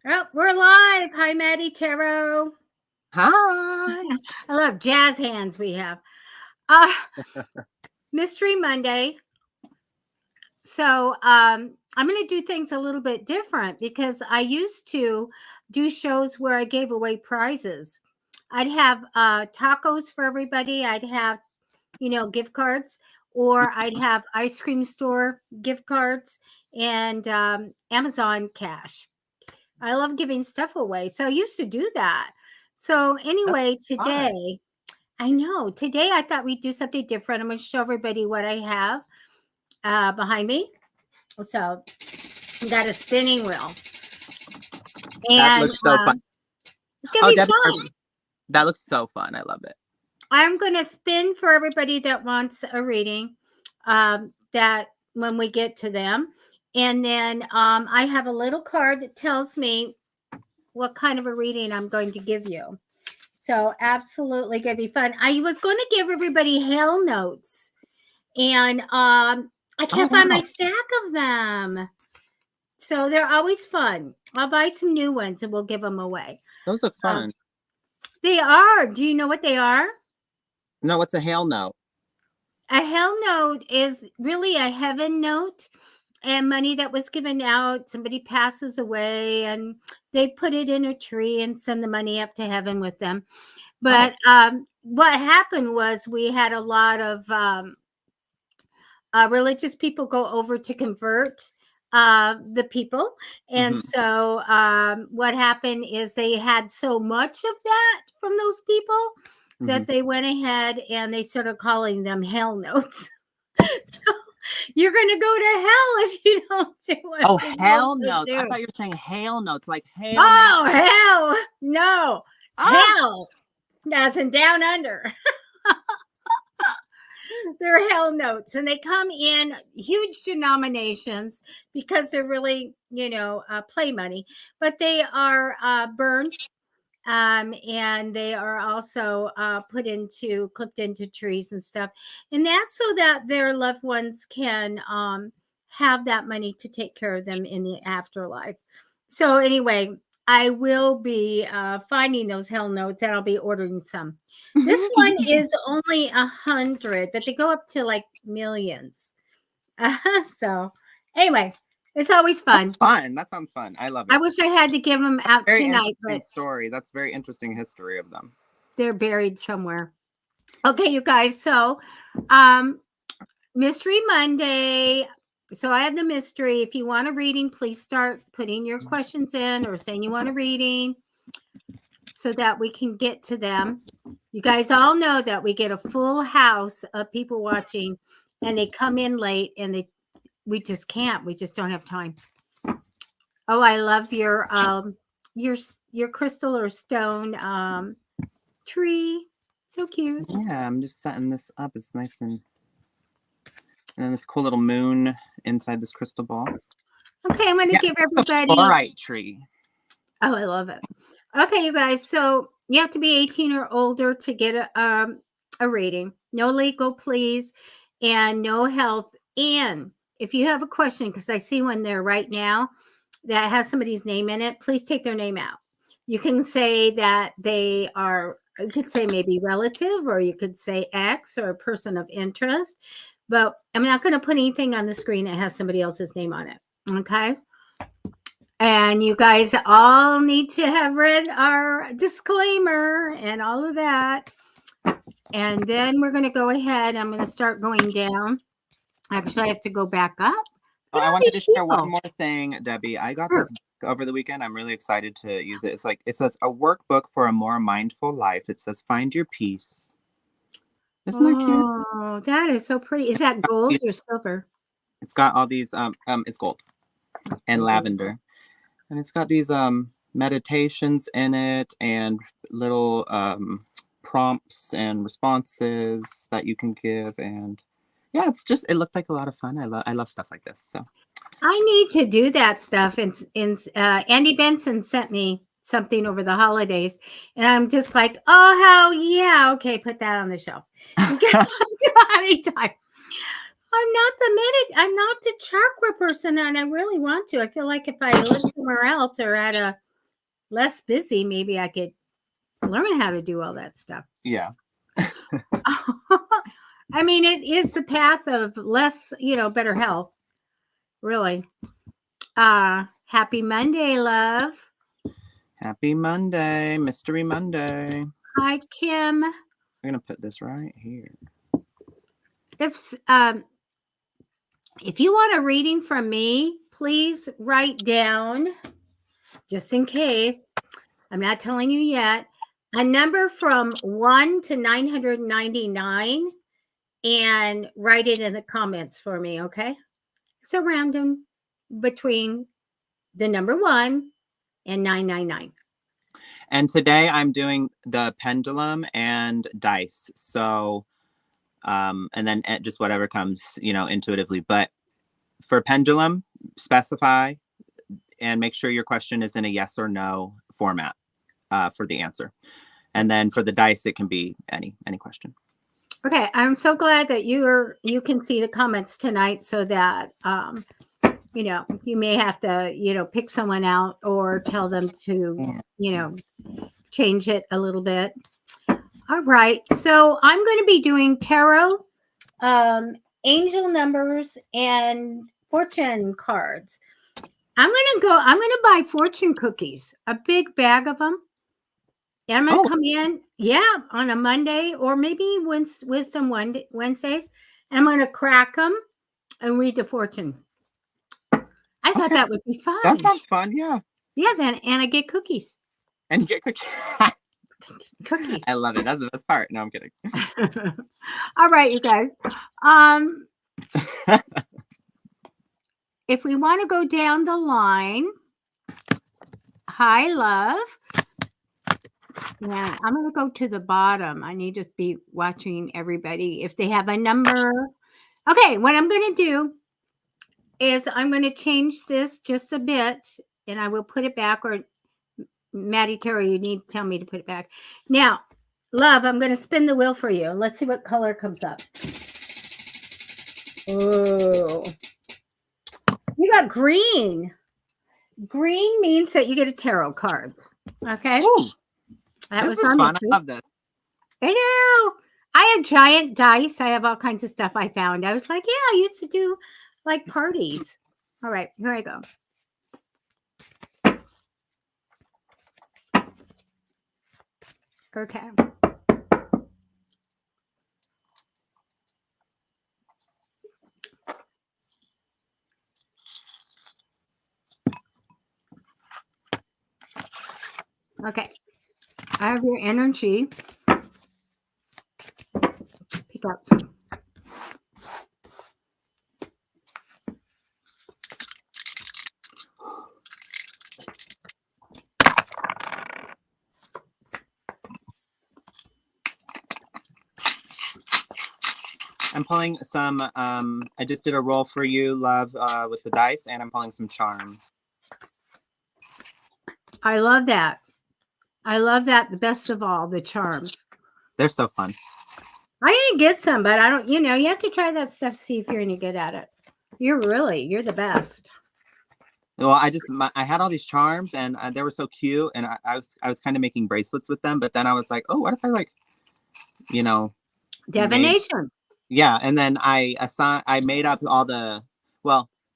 Oh, we're live. Hi, Matty Tarot. Hi. I love jazz hands we have. Uh, Mystery Monday. So I'm going to do things a little bit different because I used to do shows where I gave away prizes. I'd have tacos for everybody. I'd have, gift cards, or I'd have ice cream store gift cards and Amazon cash. I love giving stuff away. So I used to do that. So That's anyway, fun. today I thought we'd do something different. I'm going to show everybody what I have behind me. So we got a spinning wheel, That and looks so fun. it's going to Oh, be Debbie, fun. that looks so fun. I love it. I'm going to spin for everybody that wants a reading. That when we get to them, and then I have a little card that tells me what kind of a reading I'm going to give you. So absolutely going to be fun. I was going to give everybody hail notes, and I Oh, can't find my wow. stack of them. So they're always fun. I'll buy some new ones and we'll give them away. Those look Um, fun. they are. Do you know what they are? No, what's a hail note? A hell note is really a heaven note, and money that was given out. Somebody passes away and they put it in a tree and send the money up to heaven with them. Oh, But what happened was we had a lot of religious people go over to convert the people. And hmm so what happened is they had so much of that from those people hmm that they went ahead and they started calling them hell notes. So you're going to go to hell if you don't do what Oh, you're supposed hell to notes. I do. thought you were saying hail notes, like hail Mary. Oh, hell. No. Ah, Hell. As in down under. They're hell notes, and they come in huge denominations because they're really, play money, but they are burned, and they are also clipped into trees and stuff. And that's so that their loved ones can have that money to take care of them in the afterlife. So, anyway, I will be finding those hell notes and I'll be ordering some. This one is only 100, but they go up to like millions. So, anyway, it's always that's fun. fun. That sounds fun. I love I it. wish I had to give them out Very tonight, interesting but story. That's very interesting history of them. they're buried somewhere. Okay, you guys. So, um, Mystery Monday. So I have the mystery. If you want a reading, please start putting your questions in or saying you want a reading so that we can get to them. You guys all know that we get a full house of people watching and they come in late and we just can't. We just don't have time. Oh, I love your your crystal or stone tree. So cute. Yeah, I'm just setting this up. It's nice and then this cool little moon inside this crystal ball. Okay, I'm going to Yeah, give the everybody. fluorite tree. Oh, I love it. Okay, you guys. So you have to be 18 or older to get a rating. No legal, please, and no health. And if you have a question, because I see one there right now that has somebody's name in it, please take their name out. You can say that they are. You could say maybe relative, or you could say X or a person of interest. But I'm not going to put anything on the screen that has somebody else's name on it. Okay. And you guys all need to have read our disclaimer and all of that. And then we're going to go ahead. I'm going to start going down. Actually, I have to go back up. Oh, Look at I all wanted to these share one people. more thing, Debbie. I got Sure. this book over the weekend. I'm really excited to use it. It's like it says a workbook for a more mindful life. It says find your peace. Isn't that cute? Oh, that is so pretty. Is that gold or silver? It's got all these it's gold That's and pretty. lavender. And it's got these meditations in it and little prompts and responses that you can give, and yeah, it looked like a lot of fun. I love stuff like this. So I need to do that stuff. And Andy Benson sent me something over the holidays, and I'm just like, oh, how yeah, okay, put that on the shelf. You can anytime. I'm not the chakra person, and I really want to. I feel like if I live somewhere else or at a less busy, maybe I could learn how to do all that stuff. Yeah. I mean, it is the path of less, better health, really. Happy Monday, love. Happy Monday, Mystery Monday. Hi, Kim. I'm gonna put this right here. If you want a reading from me, please write down, just in case, I'm not telling you yet, a number from 1 to 999 and write it in the comments for me, okay? So random between the number 1 and 999. And today I'm doing the pendulum and dice. So, and then just whatever comes, intuitively. But for pendulum, specify and make sure your question is in a yes or no format for the answer. And then for the dice, it can be any question. Okay, I'm so glad that you can see the comments tonight, so that you may have to pick someone out or tell them to change it a little bit. All right, so I'm going to be doing tarot, angel numbers, and fortune cards. I'm going to buy fortune cookies, a big bag of them. And I'm going to come in, on a Monday or maybe Wisdom Wednesdays. And I'm going to crack them and read the fortune. I thought that would be fun. That sounds fun, yeah. Yeah, and I get cookies. And you get cookies. Cookies. I love it. That's the best part. No, I'm kidding. All right, you guys. If we want to go down the line, hi, love. Yeah, I'm going to go to the bottom. I need to be watching everybody if they have a number. Okay, what I'm going to do is I'm going to change this just a bit, and I will put it back. Or Matty Tarot, you need to tell me to put it back. Now, love, I'm going to spin the wheel for you. Let's see what color comes up. Oh, you got green. Green means that you get a tarot cards. Okay. Ooh, this is fun. I love this. I know. I have giant dice. I have all kinds of stuff I found. I was like, yeah, I used to do like parties. All right, here I go. Okay. Okay. I have your energy. Pick out some. I'm pulling some, I just did a roll for you, love, with the dice, and I'm pulling some charms. I love that. I love that. The best of all, the charms. They're so fun. I didn't get some, but I don't, you have to try that stuff, see if you're any good at it. You're the best. Well, I had all these charms, and they were so cute, and I was kind of making bracelets with them, but then I was like, oh, what if I divination. Yeah, and then I made up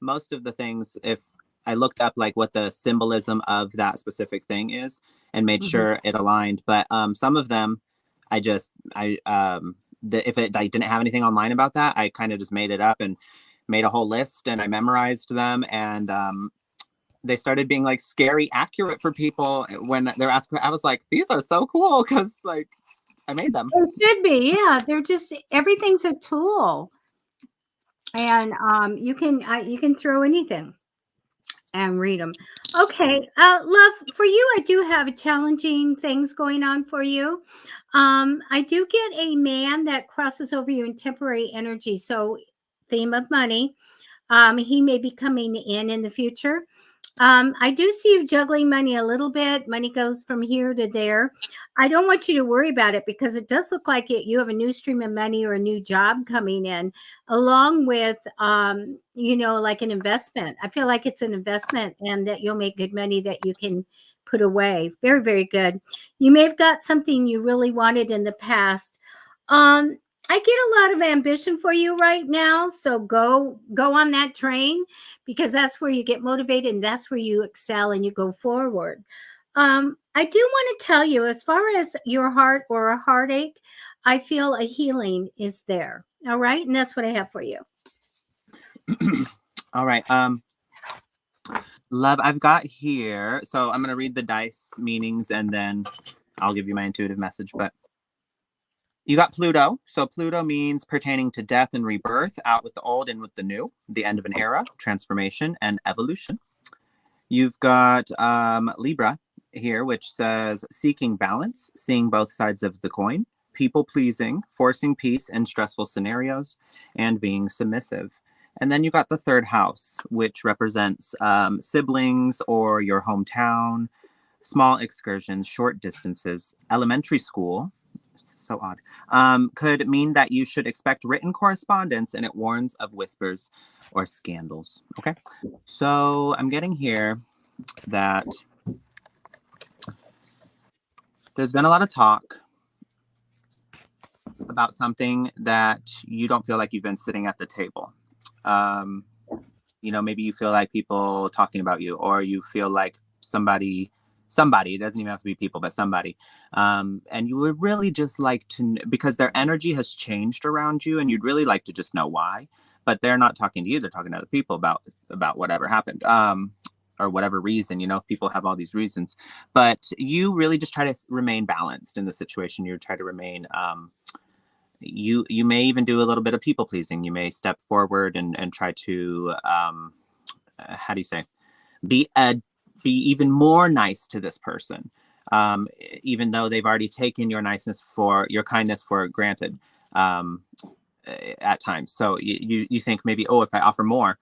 most of the things. If I looked up like what the symbolism of that specific thing is and made sure it aligned, but some of them if it didn't have anything online about that, I kind of just made it up and made a whole list, and I memorized them, and they started being like scary accurate for people when they're asking. I was like, these are so cool because like I made them. It should be, yeah. They're just, everything's a tool, and you can throw anything and read them. Okay, love, for you, I do have challenging things going on for you. I do get a man that crosses over you in temporary energy. So, theme of money. He may be coming in the future. I do see you juggling money a little bit. Money goes from here to there. I don't want you to worry about it because it does look like you have a new stream of money or a new job coming in, along with, like an investment. I feel like it's an investment and that you'll make good money that you can put away. Very, very good. You may have got something you really wanted in the past. I get a lot of ambition for you right now. So go on that train, because that's where you get motivated and that's where you excel and you go forward. I do want to tell you, as far as your heart or a heartache, I feel a healing is there. All right. And that's what I have for you. All right. Love, I've got here. So I'm going to read the dice meanings and then I'll give you my intuitive message. But you got Pluto. So Pluto means pertaining to death and rebirth, out with the old, in with the new, the end of an era, transformation, and evolution. You've got Libra here, which says seeking balance, seeing both sides of the coin, people pleasing, forcing peace in stressful scenarios, and being submissive. And then you got the third house, which represents siblings or your hometown, small excursions, short distances, elementary school. So odd. Could mean that you should expect written correspondence, and it warns of whispers or scandals. Okay. So I'm getting here that there's been a lot of talk about something that you don't feel like you've been sitting at the table. Maybe you feel like people talking about you, or you feel like somebody, it doesn't even have to be people, but somebody. And you would really just like to, because their energy has changed around you, and you'd really like to just know why, but they're not talking to you. They're talking to other people about whatever happened, or whatever reason. People have all these reasons, but you really just try to remain balanced in the situation. You try to remain, you may even do a little bit of people pleasing. You may step forward and try to, how do you say, be even more nice to this person, even though they've already taken your kindness for granted, at times. So you think maybe, oh, if I offer more,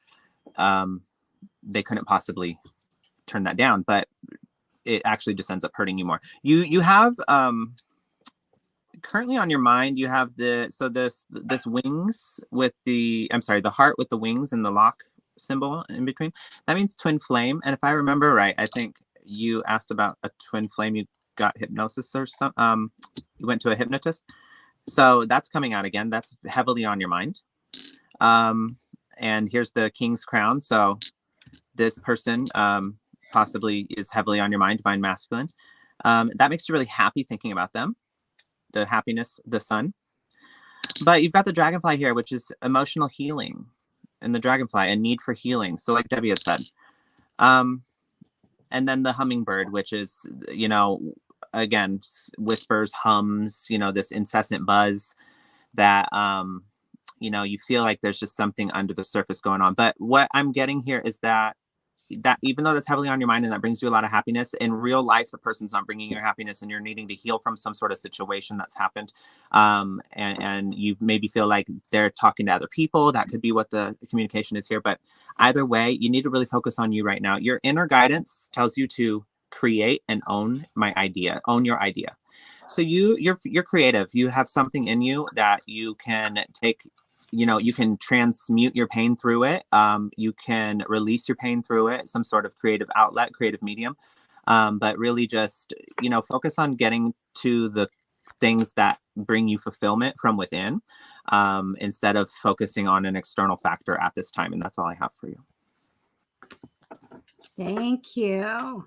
they couldn't possibly turn that down, but it actually just ends up hurting you more. You have, currently on your mind, you have this wings with the heart with the wings and the lock symbol in between. That means twin flame. And if I remember right, I think you asked about a twin flame. You got hypnosis or some, you went to a hypnotist. So that's coming out again. That's heavily on your mind. And here's the King's crown. So this person, possibly is heavily on your mind, divine masculine. That makes you really happy thinking about them. The happiness, the sun. But you've got the dragonfly here, which is emotional healing, and the dragonfly, a need for healing. So like Debbie had said. And then the hummingbird, which is, again, whispers, hums, this incessant buzz that, you feel like there's just something under the surface going on. But what I'm getting here is that even though that's heavily on your mind and that brings you a lot of happiness, in real life, the person's not bringing you happiness, and you're needing to heal from some sort of situation that's happened. And you maybe feel like they're talking to other people. That could be what the communication is here. But either way, you need to really focus on you right now. Your inner guidance tells you to create and own your idea. So you're creative. You have something in you that you can take. You can transmute your pain through it. You can release your pain through it, some sort of creative outlet, creative medium. But really just, focus on getting to the things that bring you fulfillment from within, instead of focusing on an external factor at this time. And that's all I have for you. Thank you.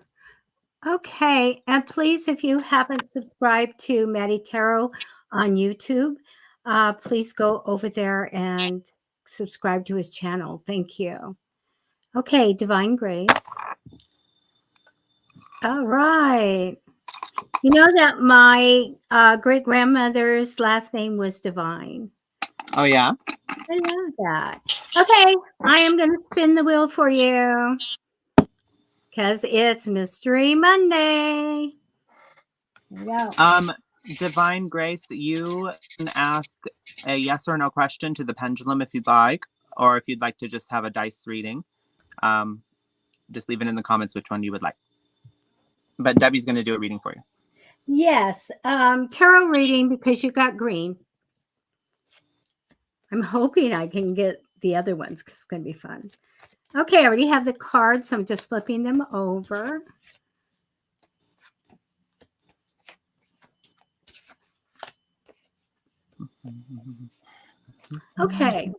Okay. And please, if you haven't subscribed to Matty Tarot on YouTube, please go over there and subscribe to his channel. Thank you. Okay, Divine Grace. All right. You know that my great-grandmother's last name was Divine. Oh, yeah? I love that. Okay, I am going to spin the wheel for you because it's Mystery Monday. Here we go. Divine Grace, you can ask a yes or no question to the pendulum if you'd like, or if you'd like to just have a dice reading. Just leave it in the comments which one you would like. But Debbie's going to do a reading for you. Yes, tarot reading because you got green. I'm hoping I can get the other ones because it's going to be fun. Okay, I already have the cards, so I'm just flipping them over. Okay.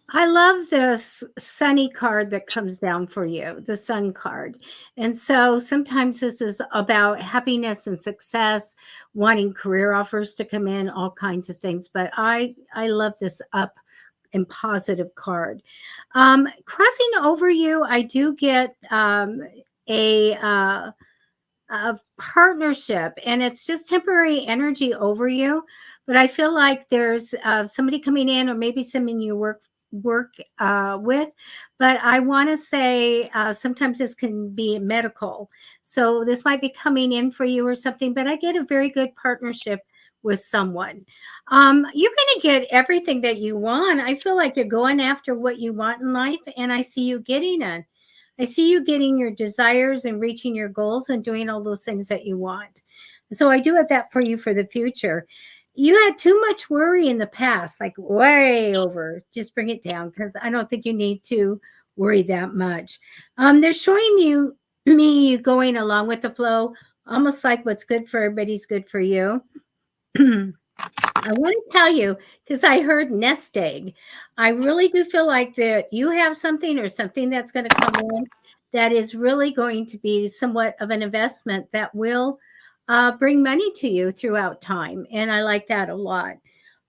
I love this sunny card that comes down for you, the sun card. And so sometimes this is about happiness and success, wanting career offers to come in, all kinds of things. But I love this up and positive card. Crossing over you, I do get a a partnership, and it's just temporary energy over you, but I feel like there's somebody coming in, or maybe someone you work with. But I want to say sometimes this can be medical, so this might be coming in for you or something, but I get a very good partnership with someone. You're going to get everything that you want. I feel like you're going after what you want in life, and I see you getting it. I see you getting your desires and reaching your goals and doing all those things that you want. So I do have that for you for the future. You had too much worry in the past, like way over. Just bring it down, because I don't think you need to worry that much. They're showing me going along with the flow, almost like what's good for everybody's good for you. I want to tell you, because I heard nest egg. I really do feel like that you have something, or something that's going to come in that is really going to be somewhat of an investment that will bring money to you throughout time. And I like that a lot.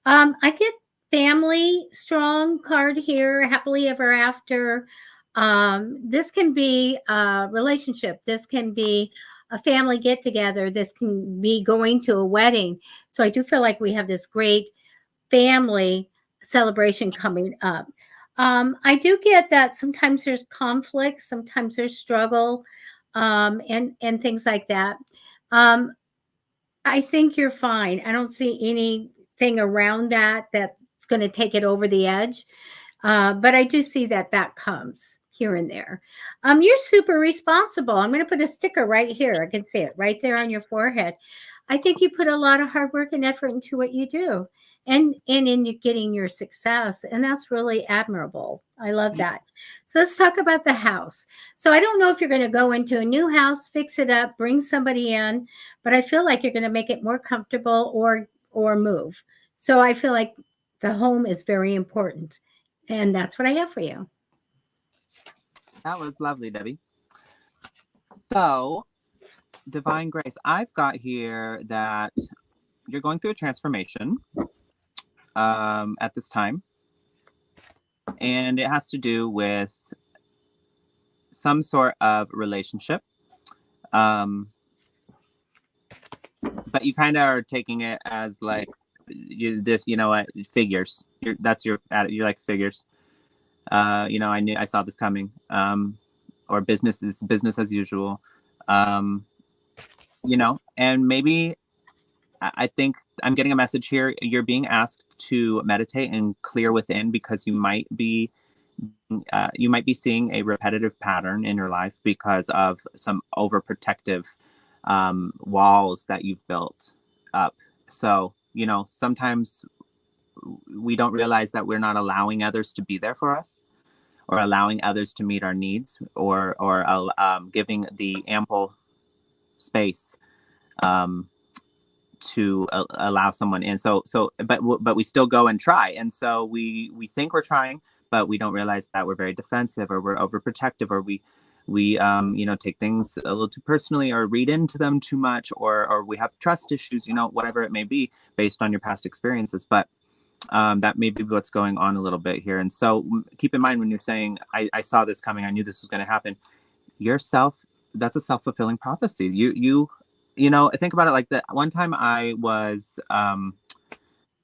I get family strong card here, happily ever after. This can be a relationship. This can be a family get together. This can be going to a wedding. So I do feel like we have this great family celebration coming up. I do get that sometimes there's conflict, sometimes there's struggle, and things like that. Um, I think you're fine. I don't see anything around that that's going to take it over the edge. But I do see that that comes here and there. You're super responsible. I'm going to put a sticker right here. I can see it right there on your forehead. I think you put a lot of hard work and effort into what you do, and in getting your success. And that's really admirable. I love that. So let's talk about the house. So I don't know if you're going to go into a new house, fix it up, bring somebody in, but I feel like you're going to make it more comfortable, or move. So I feel like the home is very important. And that's what I have for you. That was lovely, Debbie. So, Divine Grace, I've got here that you're going through a transformation at this time. And it has to do with some sort of relationship. But you kind of are taking it as like, figures. You're like figures. I saw this coming. Or business is business as usual. And maybe I think I'm getting a message here. You're being asked to meditate and clear within, because you might be seeing a repetitive pattern in your life because of some overprotective walls that you've built up. So, sometimes we don't realize that we're not allowing others to be there for us, or allowing others to meet our needs, or giving the ample space to allow someone in. But we still go and try. And so we think we're trying, but we don't realize that we're very defensive, or we're overprotective, or we take things a little too personally, or read into them too much, or we have trust issues, whatever it may be based on your past experiences. But that may be what's going on a little bit here. And so keep in mind, when you're saying, I saw this coming, I knew this was going to happen, that's a self-fulfilling prophecy. You think about it like that. One time I was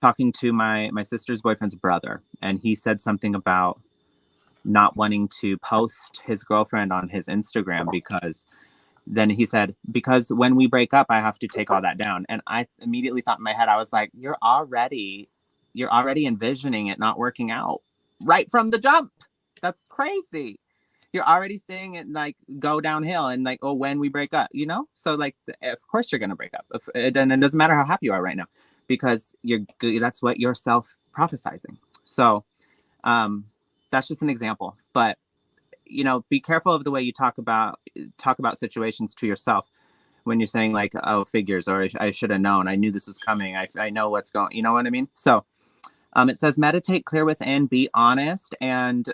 talking to my sister's boyfriend's brother, and he said something about not wanting to post his girlfriend on his Instagram, because then he said, because when we break up, I have to take all that down. And I immediately thought in my head, I was like, you're already envisioning it not working out right from the jump. That's crazy. You're already seeing it like go downhill, and like, oh, when we break up, so like, of course you're going to break up. And it doesn't matter how happy you are right now, because that's what you're self prophesizing. So that's just an example. But be careful of the way you talk about situations to yourself. when you're saying like, oh, figures, or I should have known, I knew this was coming, I know what's going, you know what I mean? So it says meditate, clear within, be honest, and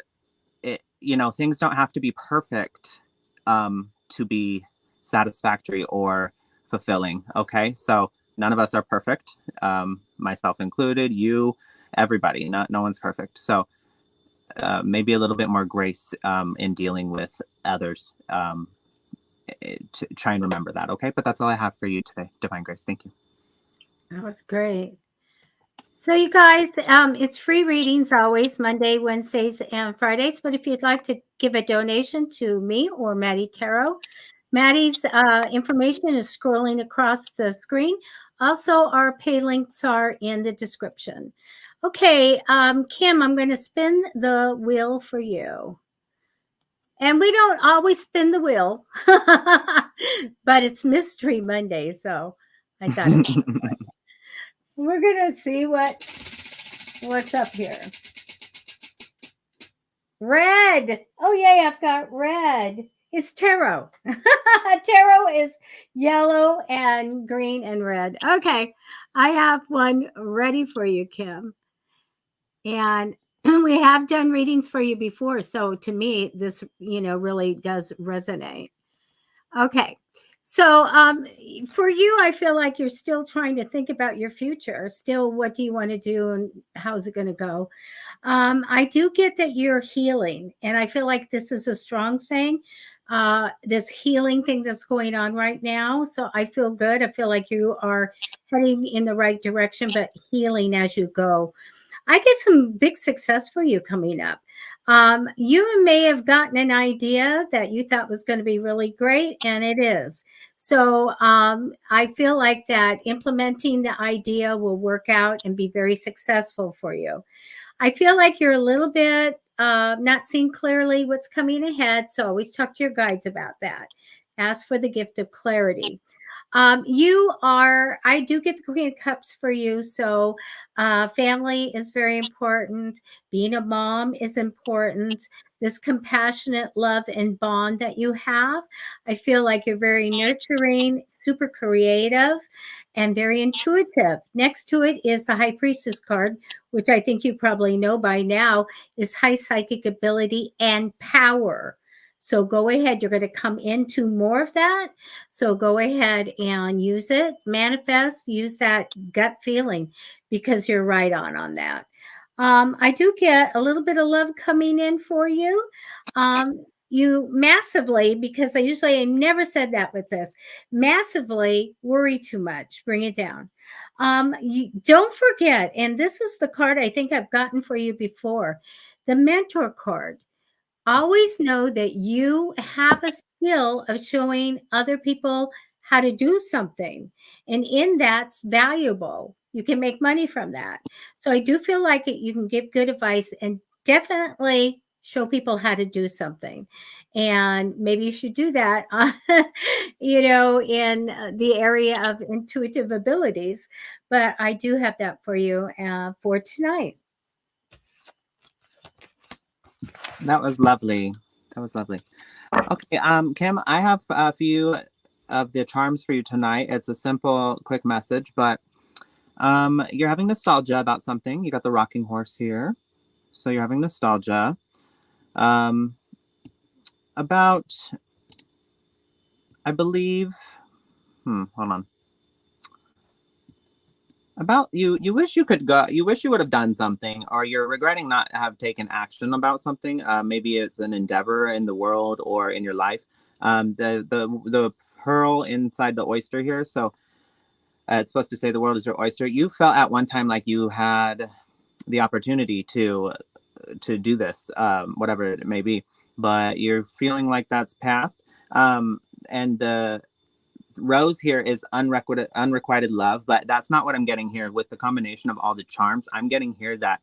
things don't have to be perfect to be satisfactory or fulfilling. Okay, so none of us are perfect, myself included, you, everybody. No one's perfect. So maybe a little bit more grace in dealing with others. To try and remember that. Okay, but that's all I have for you today, Divine Grace. Thank you. That was great. So you guys, it's free readings always, Monday, Wednesdays, and Fridays. But if you'd like to give a donation to me or Matty Tarot, Matty's information is scrolling across the screen. Also, our pay links are in the description. Okay, Kim, I'm going to spin the wheel for you. And we don't always spin the wheel, but it's Mystery Monday, so I thought it was fun. We're going to see what's up here. Red. Oh, yay, I've got red. It's tarot. Tarot is yellow and green and red. Okay, I have one ready for you, Kim. And we have done readings for you before, so to me, this, really does resonate. Okay. So for you, I feel like you're still trying to think about your future. Still, what do you want to do and how's it going to go? I do get that you're healing, and I feel like this is a strong thing, this healing thing that's going on right now. So I feel good. I feel like you are heading in the right direction, but healing as you go. I get some big success for you coming up. You may have gotten an idea that you thought was going to be really great, and it is. So I feel like that implementing the idea will work out and be very successful for you. I feel like you're a little bit not seeing clearly what's coming ahead. So always talk to your guides about that. Ask for the gift of clarity. I do get the Queen of Cups for you. So family is very important. Being a mom is important. This compassionate love and bond that you have. I feel like you're very nurturing, super creative, and very intuitive. Next to it is the High Priestess card, which I think you probably know by now is high psychic ability and power. So go ahead. You're going to come into more of that. So go ahead and use it, manifest, use that gut feeling because you're right on that. I do get a little bit of love coming in for you. You massively, because I never said that with this, massively worry too much. Bring it down. You don't forget, and this is the card I think I've gotten for you before, the mentor card. Always know that you have a skill of showing other people how to do something. And in that's valuable. You can make money from that. So I do feel like you can give good advice and definitely show people how to do something. And maybe you should do that, in the area of intuitive abilities. But I do have that for you for tonight. That was lovely. Okay, Kim, I have a few of the charms for you tonight. It's a simple, quick message, but you're having nostalgia about something. You got the rocking horse here. So you're having nostalgia about, I believe, hold on. About you wish you could go, you wish you would have done something, or you're regretting not have taken action about something. Maybe it's an endeavor in the world or in your life. The pearl inside the oyster here. So it's supposed to say the world is your oyster. You felt at one time like you had the opportunity to do this, whatever it may be, but you're feeling like that's past. And the rose here is unrequited love, but that's not what I'm getting here with the combination of all the charms. I'm getting here that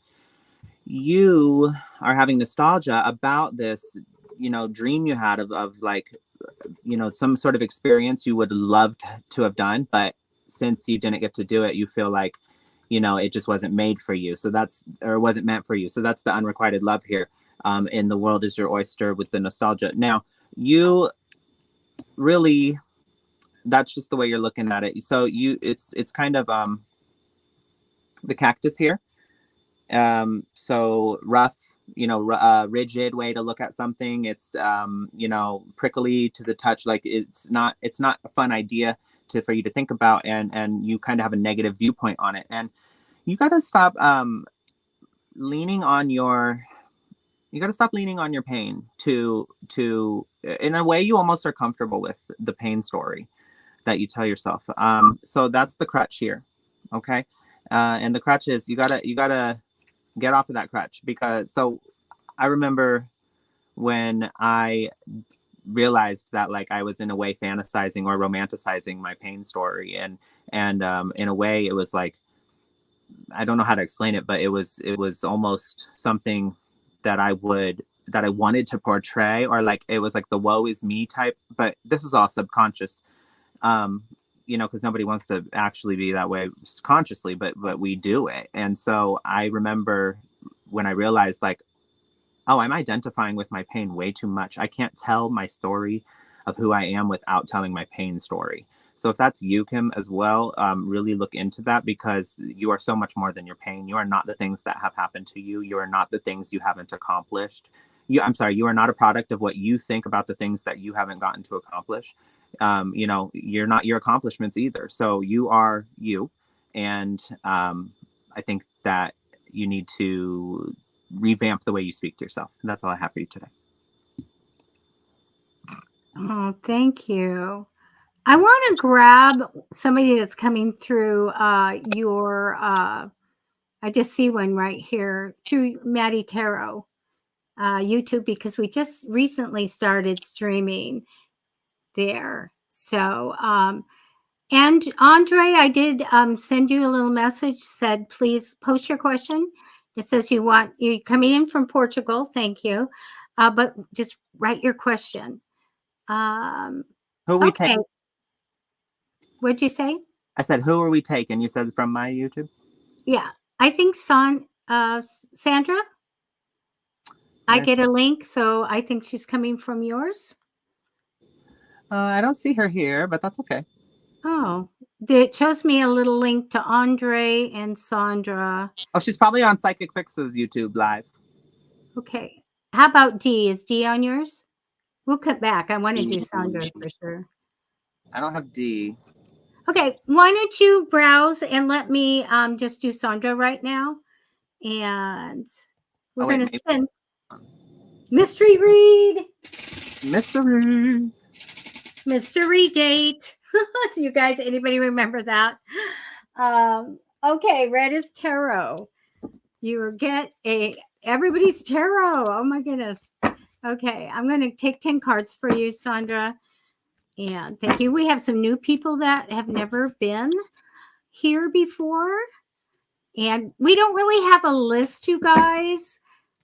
you are having nostalgia about this, dream you had of like, some sort of experience you would love to have done, but since you didn't get to do it, you feel like, it just wasn't made for you. So or wasn't meant for you. So that's the unrequited love here. In the world is your oyster with the nostalgia. Now, you really, that's just the way you're looking at it. So it's kind of the cactus here. So rough, rigid way to look at something. It's prickly to the touch. Like it's not a fun idea for you to think about, and you kind of have a negative viewpoint on it. And you got to stop leaning on your pain to in a way you almost are comfortable with the pain story that you tell yourself. So that's the crutch here. Okay. And the crutch is you gotta get off of that crutch, because so I remember when I realized that like I was in a way fantasizing or romanticizing my pain story, and in a way it was like, I don't know how to explain it, but it was almost something that I wanted to portray, or like it was like the woe is me type, but this is all subconscious. Because nobody wants to actually be that way consciously, but we do it. And so I remember when I realized like, oh, I'm identifying with my pain way too much. I can't tell my story of who I am without telling my pain story. So if that's you, Kim, as well, really look into that, because you are so much more than your pain. You are not the things that have happened to you. You are not the things you haven't accomplished. You are not a product of what you think about the things that you haven't gotten to accomplish. You're not your accomplishments either. So you are you. And I think that you need to revamp the way you speak to yourself. And that's all I have for you today. Oh, thank you. I want to grab somebody that's coming through your, I just see one right here, through Matty Tarot YouTube, because we just recently started streaming there. So, and Andre, I did send you a little message, said, please post your question. It says you're coming in from Portugal. Thank you. But just write your question. Who are we Okay. taking? What'd you say? I said, who are we taking? You said from my YouTube? Yeah. I think Sandra. I get a link, so I think she's coming from yours. I don't see her here, but that's okay. Oh, it shows me a little link to Andre and Sandra. Oh, she's probably on Psychic Fix's YouTube live. Okay. How about D? Is D on yours? We'll cut back. I want to do Sandra for sure. I don't have D. Okay. Why don't you browse and let me just do Sandra right now? And we're going to spend mystery read. Mystery date. You guys, anybody remember that? Okay, red is tarot. You get everybody's tarot. Oh my goodness. Okay, I'm going to take 10 cards for you, Sandra. And thank you. We have some new people that have never been here before. And we don't really have a list, you guys.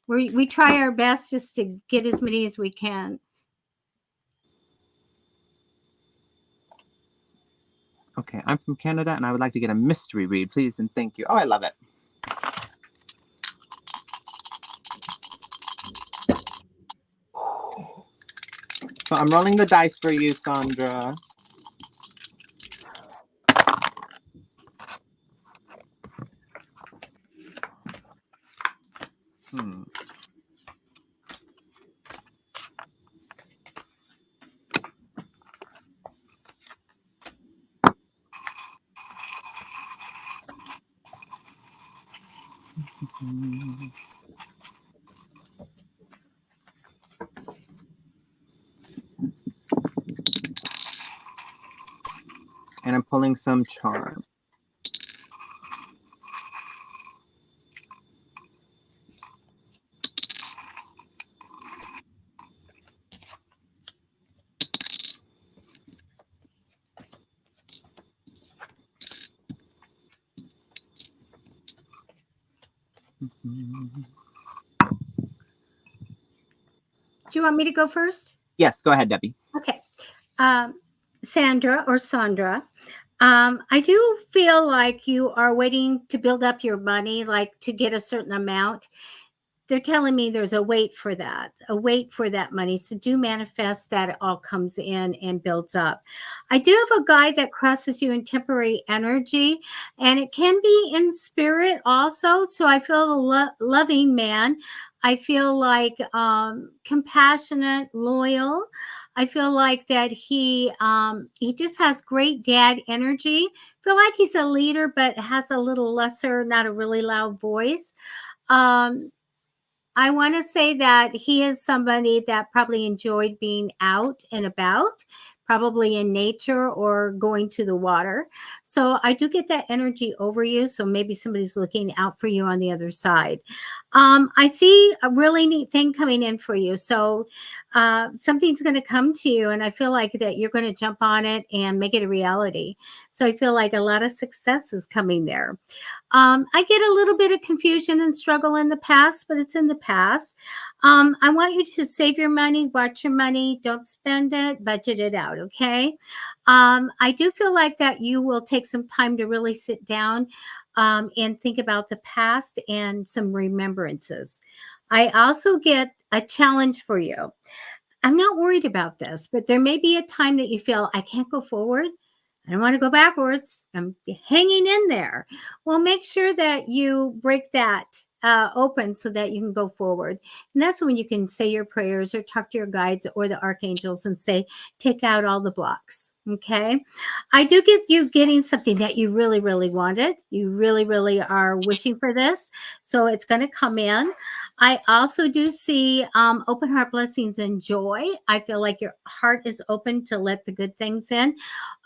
We try our best just to get as many as we can. Okay, I'm from Canada and I would like to get a mystery read, please, and thank you. Oh, I love it. So I'm rolling the dice for you, Sandra. And I'm pulling some charm. Do you want me to go first? Yes, go ahead, Debbie. Okay. Sandra or Sandra, I do feel like you are waiting to build up your money, like to get a certain amount. they're telling me there's a wait for that money. So do manifest that it all comes in and builds up. I do have a guy that crosses you in temporary energy, and it can be in spirit also. So I feel a loving man. I feel like compassionate, loyal. I feel like that he just has great dad energy. Feel like he's a leader, but has a little lesser, not a really loud voice. Um, I want to say that he is somebody that probably enjoyed being out and about, probably in nature or going to the water. So I do get that energy over you. So maybe somebody's looking out for you on the other side. I see a really neat thing coming in for you. So something's going to come to you, and I feel like that you're going to jump on it and make it a reality. So I feel like a lot of success is coming there. I get a little bit of confusion and struggle in the past, but it's in the past. I want you to save your money, watch your money, don't spend it, budget it out, okay? I do feel like that you will take some time to really sit down and think about the past and some remembrances. I also get a challenge for you. I'm not worried about this, but there may be a time that you feel I can't go forward. I don't want to go backwards. I'm hanging in there. Well, make sure that you break that open so that you can go forward. And that's when you can say your prayers or talk to your guides or the archangels and say, take out all the blocks. Okay. I do get you getting something that you really, really wanted. You really, really are wishing for this. So it's going to come in. I also do see open heart blessings and joy. I feel like your heart is open to let the good things in.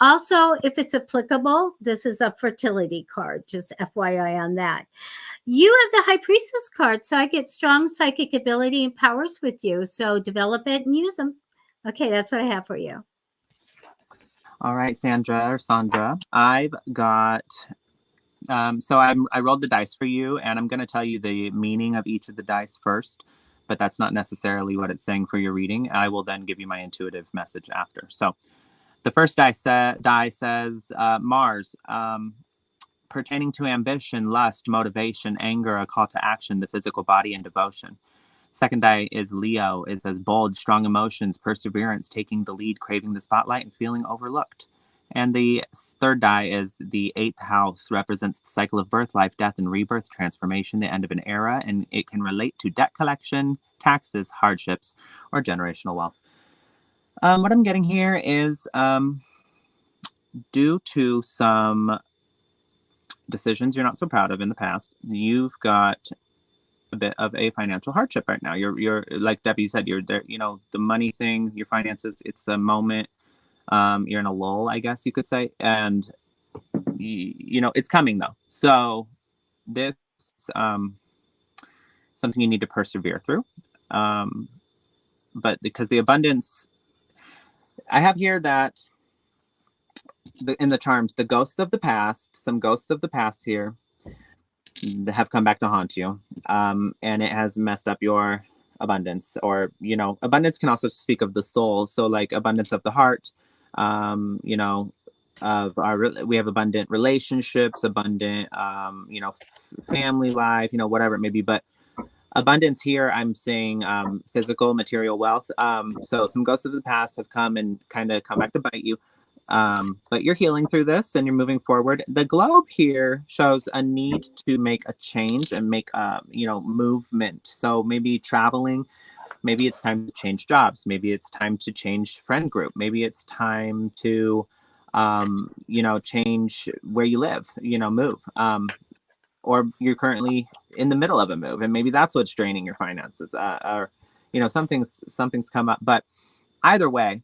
Also, if it's applicable, this is a fertility card, just FYI on that. You have the High Priestess card, so I get strong psychic ability and powers with you. So develop it and use them. Okay, that's what I have for you. All right, Sandra. I've got, I rolled the dice for you, and I'm going to tell you the meaning of each of the dice first, but that's not necessarily what it's saying for your reading. I will then give you my intuitive message after. So the first die says Mars, pertaining to ambition, lust, motivation, anger, a call to action, the physical body, and devotion. Second die is Leo. It says bold, strong emotions, perseverance, taking the lead, craving the spotlight, and feeling overlooked. And the third die is the 8th house, represents the cycle of birth, life, death, and rebirth, transformation, the end of an era, and it can relate to debt collection, taxes, hardships, or generational wealth. What I'm getting here is due to some decisions you're not so proud of in the past, you've got a bit of a financial hardship right now. You're like Debbie said, you're there, the money thing, your finances, it's a moment. You're in a lull, I guess you could say. And it's coming though. So this something you need to persevere through. But because the abundance, I have here that in the charms, the ghosts of the past, some ghosts of the past here have come back to haunt you, and it has messed up your abundance. Or abundance can also speak of the soul, so like abundance of the heart, we have abundant relationships, abundant family life, whatever it may be. But abundance here, I'm saying physical, material wealth. So some ghosts of the past have come and kind of come back to bite you. But you're healing through this and you're moving forward. The globe here shows a need to make a change and make movement. So maybe traveling, maybe it's time to change jobs, maybe it's time to change friend group, maybe it's time to change where you live, move. Or you're currently in the middle of a move, and maybe that's what's draining your finances. Or something's come up. But either way,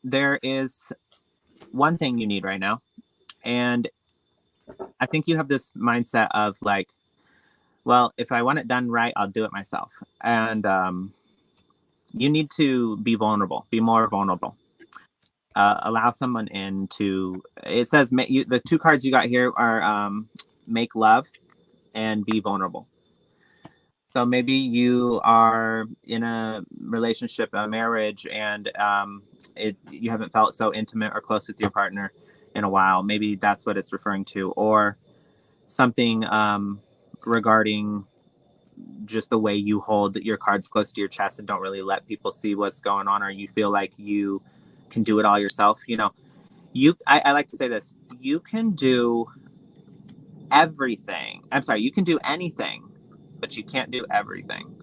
there is one thing you need right now. And I think you have this mindset of like, well, if I want it done right, I'll do it myself. And you need to be vulnerable, be more vulnerable. Allow someone in to, it says, the two cards you got here are make love and be vulnerable. So maybe you are in a relationship, a marriage, and you haven't felt so intimate or close with your partner in a while. Maybe that's what it's referring to. Or something regarding just the way you hold your cards close to your chest and don't really let people see what's going on, or you feel like you can do it all yourself. I like to say this: you can do everything. I'm sorry, you can do anything, but you can't do everything.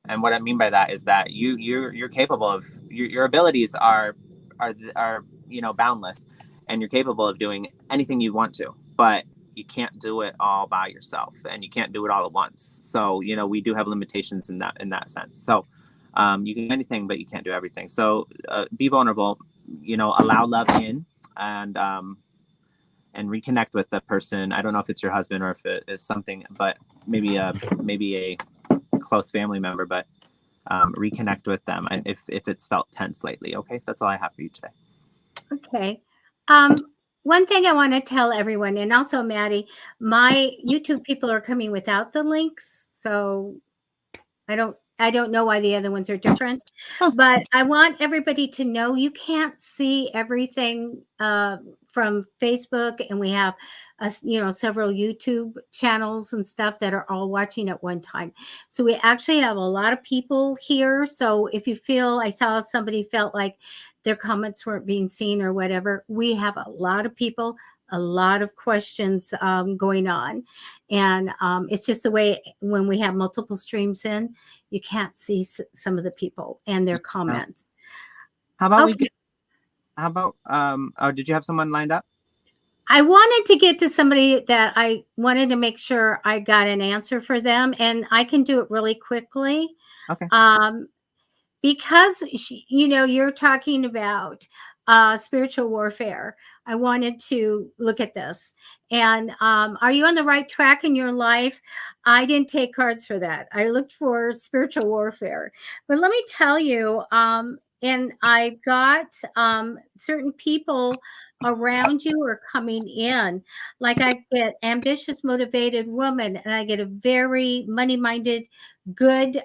And what I mean by that is that you're capable of your abilities are boundless, and you're capable of doing anything you want to, but you can't do it all by yourself, and you can't do it all at once. So we do have limitations in that sense. So you can do anything, but you can't do everything. So be vulnerable. Allow love in, and reconnect with the person. I don't know if it's your husband or if it is something, but maybe a close family member, but reconnect with them if it's felt tense lately. Okay, that's all I have for you today. Okay. One thing I want to tell everyone, and also Maddie, my YouTube people are coming without the links, so I don't know why the other ones are different, but I want everybody to know you can't see everything from Facebook, and we have several YouTube channels and stuff that are all watching at one time. So we actually have a lot of people here. So if you feel, I saw somebody felt like their comments weren't being seen or whatever, we have a lot of people, a lot of questions going on. And it's just the way when we have multiple streams in, you can't see some of the people and their comments. How about Okay. did you have someone lined up? I wanted to get to somebody that I wanted to make sure I got an answer for them, and I can do it really quickly. Okay. Because you're talking about spiritual warfare. I wanted to look at this. And are you on the right track in your life? I didn't take cards for that. I looked for spiritual warfare. But let me tell you, and I got certain people around you are coming in. Like I get ambitious, motivated woman, and I get a very money-minded, good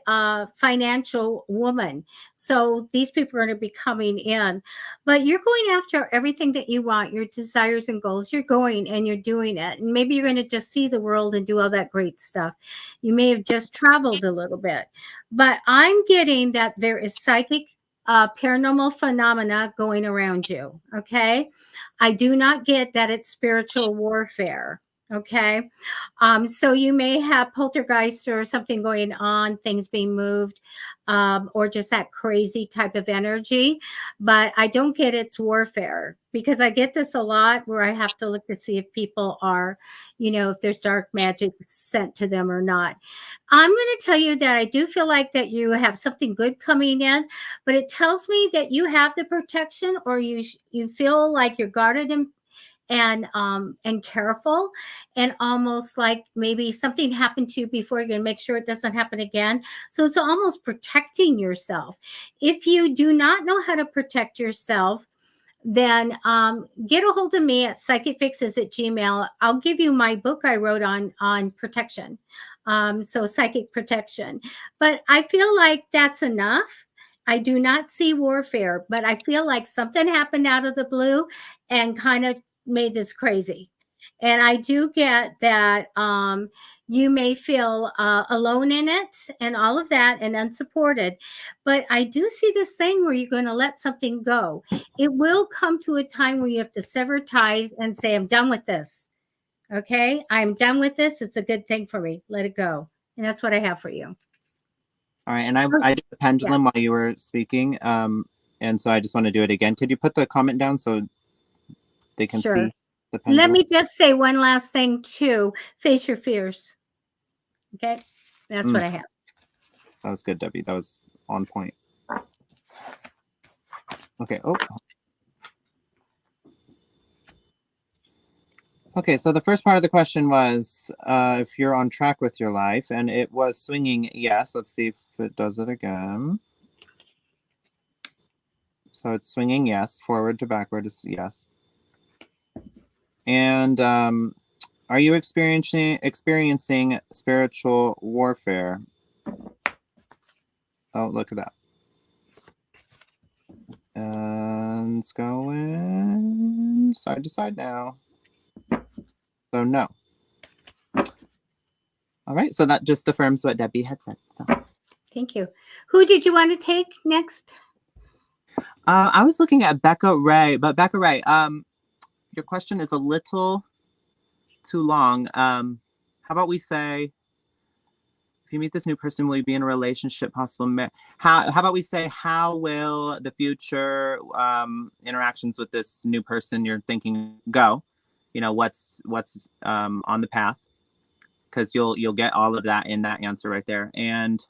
financial woman. So these people are going to be coming in, but you're going after everything that you want, your desires and goals. You're going and you're doing it. And maybe you're going to just see the world and do all that great stuff. You may have just traveled a little bit, but I'm getting that there is psychic paranormal phenomena going around you. Okay. I do not get that it's spiritual warfare. Okay. So you may have poltergeist or something going on, things being moved, or just that crazy type of energy. But I don't get it's warfare, because I get this a lot where I have to look to see if people are, if there's dark magic sent to them or not. I'm going to tell you that I do feel like that you have something good coming in, but it tells me that you have the protection, or you feel like you're guarded and careful, and almost like maybe something happened to you before, you're going to make sure it doesn't happen again. So it's almost protecting yourself. If you do not know how to protect yourself, then get a hold of me at psychicfixes@gmail. I'll give you my book I wrote on protection. So psychic protection. But I feel like that's enough. I do not see warfare, but I feel like something happened out of the blue and kind of made this crazy. And I do get that you may feel alone in it and all of that and unsupported. But I do see this thing where you're going to let something go. It will come to a time where you have to sever ties and say, I'm done with this. Okay. I'm done with this. It's a good thing for me. Let it go. And that's what I have for you. All right. And I did the pendulum while you were speaking. And so I just want to do it again. Could you put the comment down so they can see the pendulum? Let me just say one last thing too. Face your fears. Okay. That's what I have. That was good, Debbie. That was on point. Okay. Oh. Okay, so the first part of the question was if you're on track with your life, and it was swinging yes. Let's see if it does it again. So it's swinging yes, forward to backward is yes. And are you experiencing spiritual warfare? Oh, look at that. And it's going side to side now. So no. All right, so that just affirms what Debbie had said. So Thank you. Who did you want to take next? I was looking at Becca Ray, but Becca Ray, your question is a little too long. How about we say, if you meet this new person, will you be in a relationship, possible how about we say, how will the future interactions with this new person you're thinking go? You know, what's on the path? Because you'll get all of that in that answer right there. And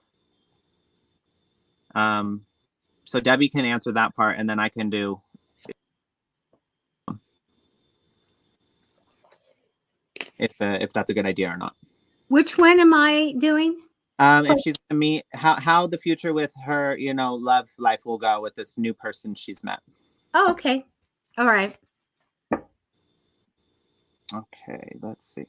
so Debbie can answer that part, and then I can do if that's a good idea or not. Which one am I doing? If she's gonna meet, how the future with her, you know, love life will go with this new person she's met. Oh, okay. All right. Okay, let's see.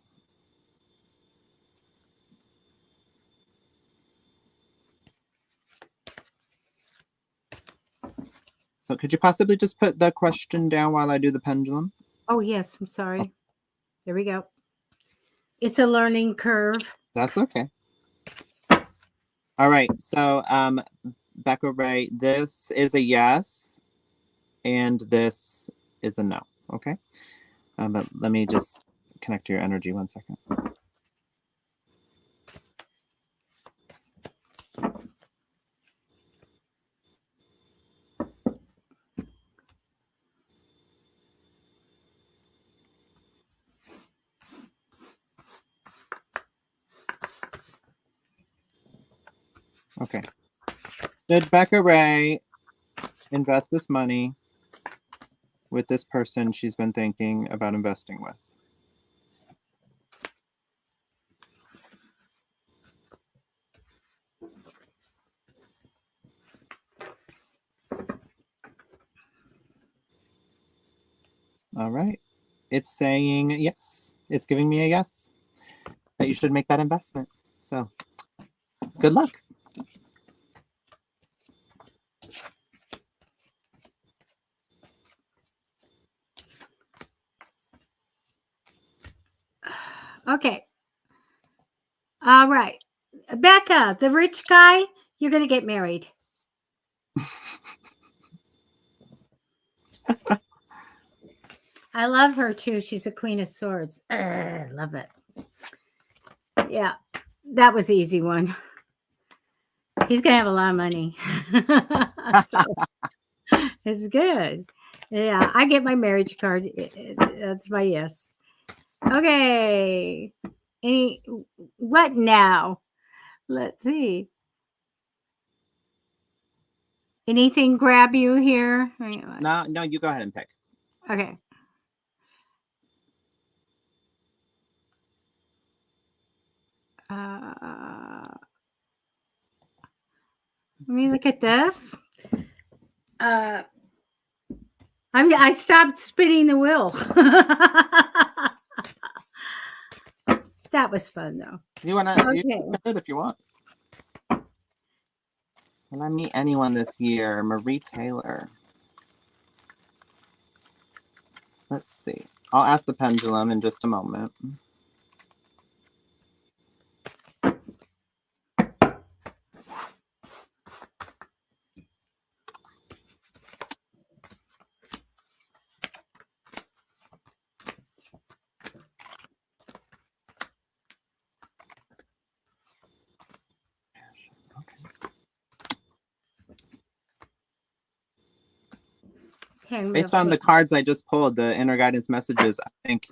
So could you possibly just put the question down while I do the pendulum? Oh, yes. I'm sorry. There we go. It's a learning curve. That's okay. All right. So, Becca Ray, this is a yes, and this is a no. Okay. But let me just connect to your energy 1 second. Okay. Did Becca Ray invest this money with this person she's been thinking about investing with? All right. It's saying yes. It's giving me a yes that you should make that investment. So good luck. Okay. All right. Becca, the rich guy, you're going to get married. I love her too. She's a queen of swords. Love it. Yeah, that was an easy one. He's going to have a lot of money. So, it's good. Yeah, I get my marriage card. That's my yes. Okay. What now? Let's see. Anything grab you here? No, you go ahead and pick. Okay. Let me look at this. I stopped spinning the wheel. That was fun, though. You wanna? Okay. You can fit it if you want. Will I meet anyone this year? Marie Taylor. Let's see. I'll ask the pendulum in just a moment. Okay, Based on the cards I just pulled, the inner guidance messages, I think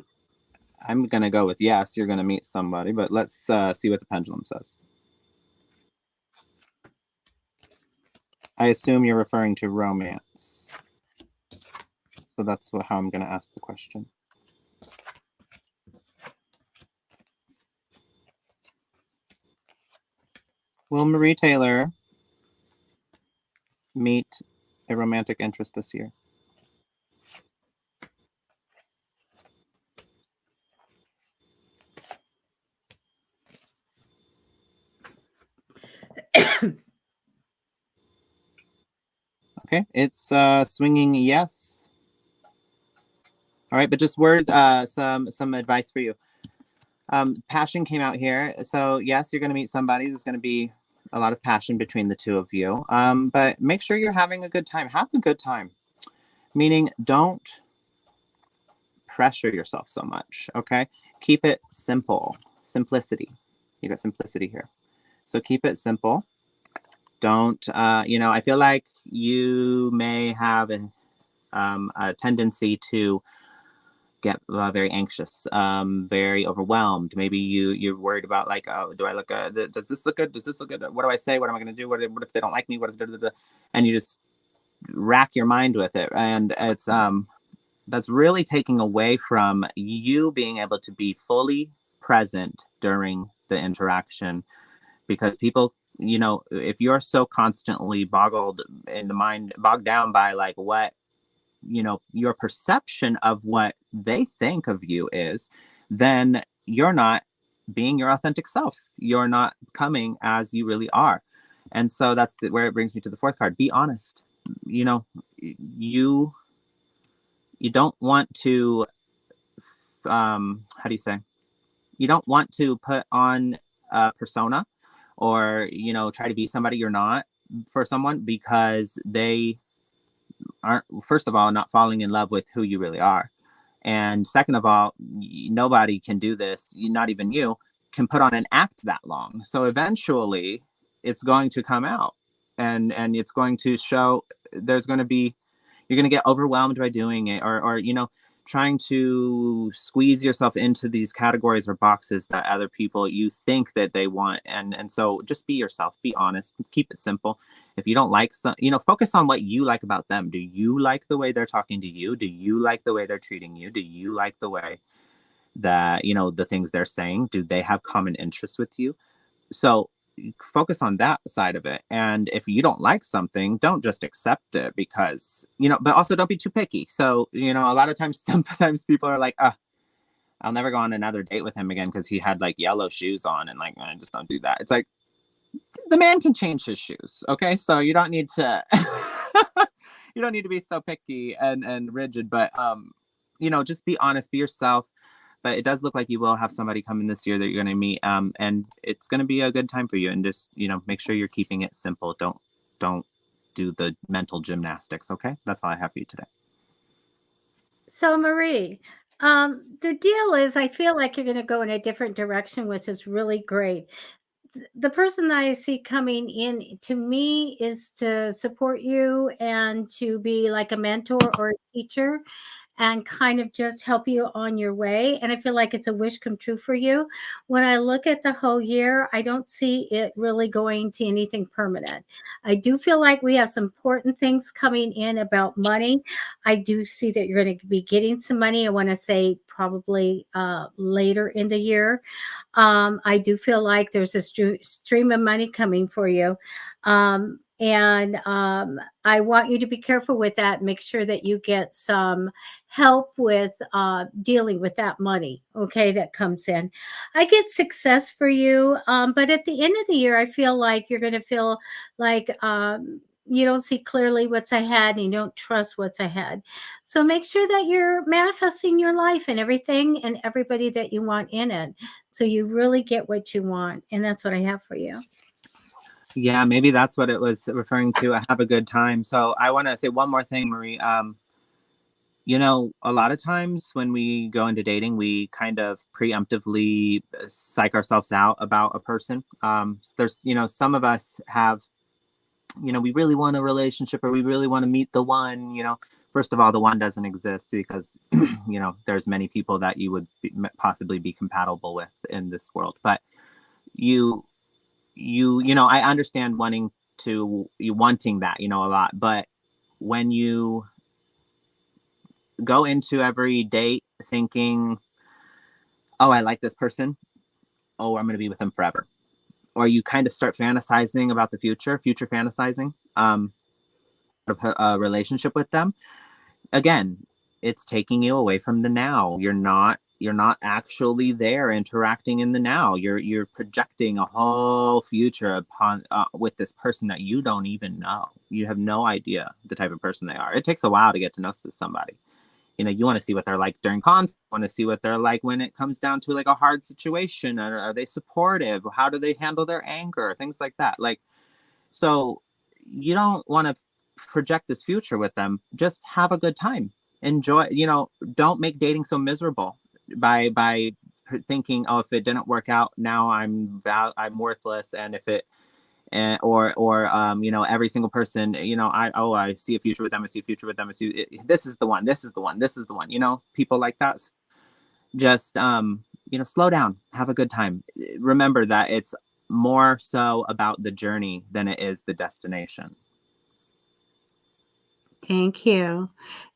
I'm going to go with yes, you're going to meet somebody, but let's see what the pendulum says. I assume you're referring to romance. So that's how I'm going to ask the question. Will Marie Taylor meet a romantic interest this year? Okay, it's swinging yes. All right, but just some advice for you. Passion came out here. So yes, you're going to meet somebody. There's going to be a lot of passion between the two of you. But make sure you're having a good time. Have a good time. Meaning don't pressure yourself so much. Okay. Keep it simple. Simplicity. You got simplicity here. So keep it simple. Don't, I feel like you may have a tendency to get very anxious, very overwhelmed. Maybe you're worried about like, oh, do I look good? Does this look good? Does this look good? What do I say? What am I going to do? What if they don't like me? What if, and you just rack your mind with it. And it's, that's really taking away from you being able to be fully present during the interaction, because people, if you're so constantly bogged down by like what, your perception of what they think of you is, then you're not being your authentic self. You're not coming as you really are. And so that's where it brings me to the fourth card. Be honest. You don't want to, how do you say? You don't want to put on a persona or, try to be somebody you're not for someone, because they aren't, first of all, not falling in love with who you really are. And second of all, nobody can do this, not even you, can put on an act that long. So eventually it's going to come out and it's going to show. You're going to get overwhelmed by doing it, or trying to squeeze yourself into these categories or boxes that other people you think that they want. And so just be yourself, be honest, keep it simple. If you don't like some, focus on what you like about them. Do you like the way they're talking to you? Do you like the way they're treating you? Do you like the way that, the things they're saying? Do they have common interests with you? So focus on that side of it. And if you don't like something, don't just accept it, because, but also don't be too picky. So, a lot of times, sometimes people are like, I'll never go on another date with him again because he had like yellow shoes on, and like, I just don't do that. It's like, the man can change his shoes. Okay. So you don't need to, you don't need to be so picky and rigid, but, just be honest, be yourself. But it does look like you will have somebody coming this year that you're going to meet, and it's going to be a good time for you. And just, make sure you're keeping it simple. Don't do the mental gymnastics. Okay. That's all I have for you today. So Marie, the deal is I feel like you're going to go in a different direction, which is really great. The person that I see coming in to me is to support you and to be like a mentor or a teacher and kind of just help you on your way. And I feel like it's a wish come true for you. When I look at the whole year, I don't see it really going to anything permanent. I do feel like we have some important things coming in about money. I do see that you're going to be getting some money. I want to say probably later in the year. I do feel like there's a stream of money coming for you. And I want you to be careful with that. Make sure that you get some help with dealing with that money, okay, that comes in. I get success for you, but at the end of the year, I feel like you're going to feel like you don't see clearly what's ahead and you don't trust what's ahead. So make sure that you're manifesting your life and everything and everybody that you want in it, so you really get what you want. And that's what I have for you. Yeah, maybe that's what it was referring to. Have a good time. So I want to say one more thing, Marie. A lot of times when we go into dating, we kind of preemptively psych ourselves out about a person. There's, some of us have, we really want a relationship, or we really want to meet the one. First of all, the one doesn't exist, because, there's many people that you would possibly be compatible with in this world. But I understand wanting that, a lot. But when you go into every date thinking, oh, I like this person, oh, I'm going to be with them forever, or you kind of start fantasizing about the future fantasizing, a relationship with them, again, it's taking you away from the now. You're not actually there interacting in the now. You're projecting a whole future upon with this person that you don't even know. You have no idea the type of person they are. It takes a while to get to know somebody. you want to see what they're like during conflict, want to see what they're like when it comes down to like a hard situation. Are they supportive? How do they handle their anger? Things like that. Like, so you don't want to project this future with them. Just have a good time. Enjoy, don't make dating so miserable by thinking, oh, if it didn't work out, now I'm worthless. And if it, or every single person, I see a future with them. I see a future with them. This is the one, this is the one, this is the one, people like that. Just, slow down, have a good time. Remember that it's more so about the journey than it is the destination. Thank you.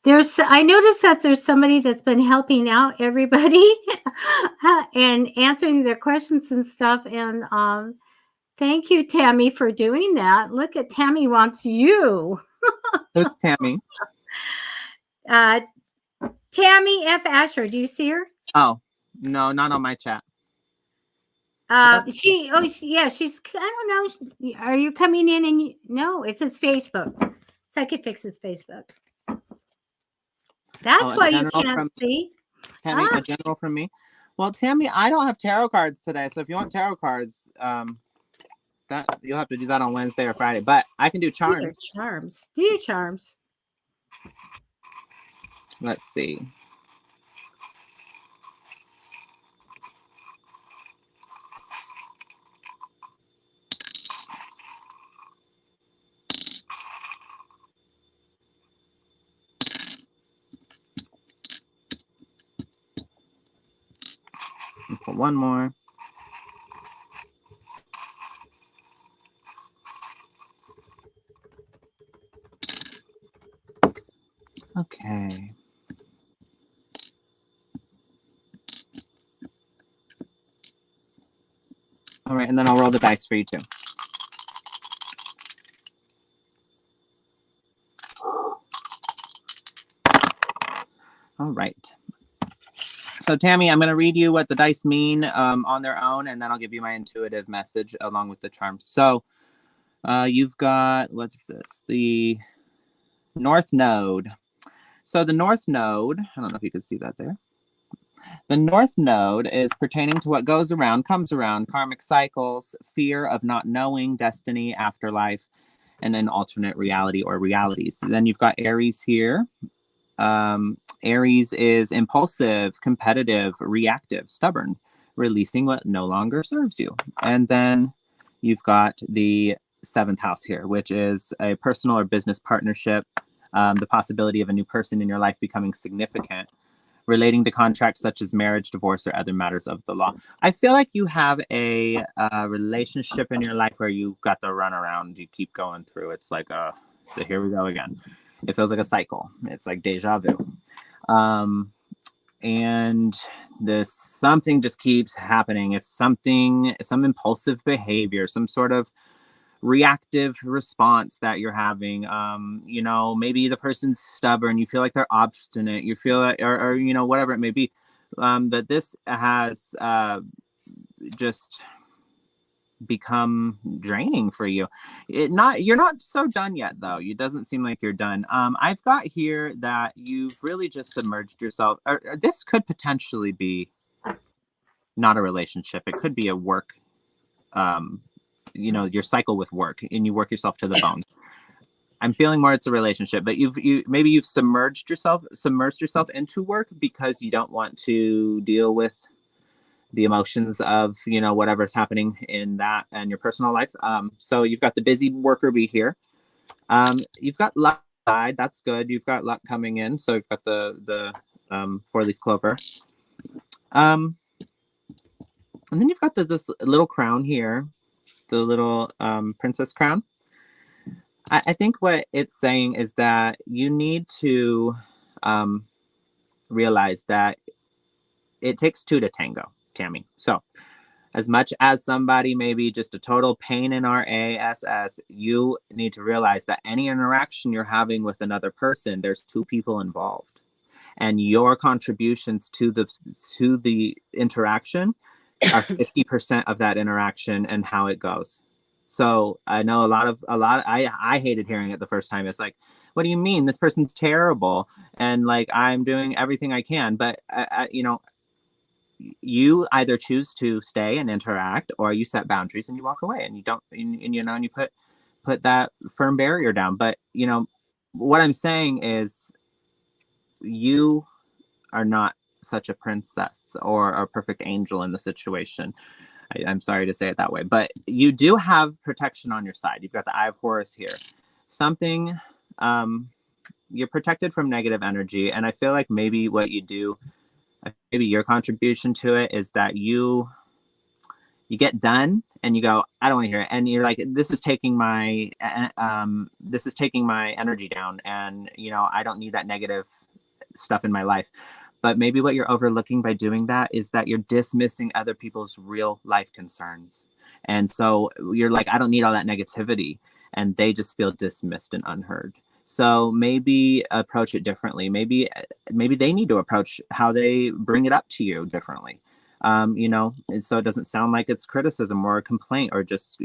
I noticed that there's somebody that's been helping out everybody and answering their questions and stuff. And thank you, Tammy, for doing that. Look at Tammy wants you. Who's Tammy? Tammy F. Asher. Do you see her? Oh, no, not on my chat. She's, I don't know. Are you coming in and no, it says Facebook. Psychic Fixes Facebook. That's why you can't see. Tammy, a general from me. Well, Tammy, I don't have tarot cards today, so if you want tarot cards, that you'll have to do that on Wednesday or Friday. But I can do charms. These are charms. Do your charms. Let's see. Put one more. Okay. All right, and then I'll roll the dice for you too. All right. So Tammy, I'm going to read you what the dice mean on their own, and then I'll give you my intuitive message along with the charms. So you've got, what's this? The North Node. So the North Node, I don't know if you can see that there. The North Node is pertaining to what goes around, comes around, karmic cycles, fear of not knowing, destiny, afterlife, and an alternate reality or realities. And then you've got Aries here. Aries is impulsive, competitive, reactive, stubborn, releasing what no longer serves you. And then you've got the 7th house here, which is a personal or business partnership, the possibility of a new person in your life becoming significant, relating to contracts such as marriage, divorce, or other matters of the law. I feel like you have a relationship in your life where you got the runaround, you keep going through. It's like, here we go again. It feels like a cycle. It's like deja vu. And this something just keeps happening. It's some impulsive behavior, some sort of reactive response that you're having. Maybe the person's stubborn. You feel like they're obstinate. You feel like, or whatever it may be. But this has just become draining for you. You're not so done yet, though. It doesn't seem like you're done. I've got here that you've really just submerged yourself, or this could potentially be not a relationship. It could be a work, your cycle with work, and you work yourself to the bone. I'm feeling more it's a relationship, but you've submerged yourself into work because you don't want to deal with the emotions of, whatever's happening in that and your personal life. So you've got the busy worker bee here. You've got luck side. That's good. You've got luck coming in. So you've got the 4-leaf clover. And then you've got this little crown here, the little princess crown. I think what it's saying is that you need to realize that it takes two to tango, Tammy. So as much as somebody may be just a total pain in our ass, you need to realize that any interaction you're having with another person, there's two people involved. And your contributions to the interaction are 50% of that interaction and how it goes. So I know a lot I hated hearing it the first time. It's like, what do you mean? This person's terrible. And like, I'm doing everything I can. But, you either choose to stay and interact, or you set boundaries and you walk away, and you don't, and you put that firm barrier down. But, what I'm saying is, you are not such a princess or a perfect angel in the situation. I'm sorry to say it that way, but you do have protection on your side. You've got the Eye of Horus here. Something, you're protected from negative energy. And I feel like maybe what you do, maybe your contribution to it is that you get done and you go, I don't want to hear it. And you're like, this is taking my energy down. And, I don't need that negative stuff in my life. But maybe what you're overlooking by doing that is that you're dismissing other people's real life concerns. And so you're like, I don't need all that negativity. And they just feel dismissed and unheard. So maybe approach it differently. Maybe they need to approach how they bring it up to you differently. And so it doesn't sound like it's criticism or a complaint or just,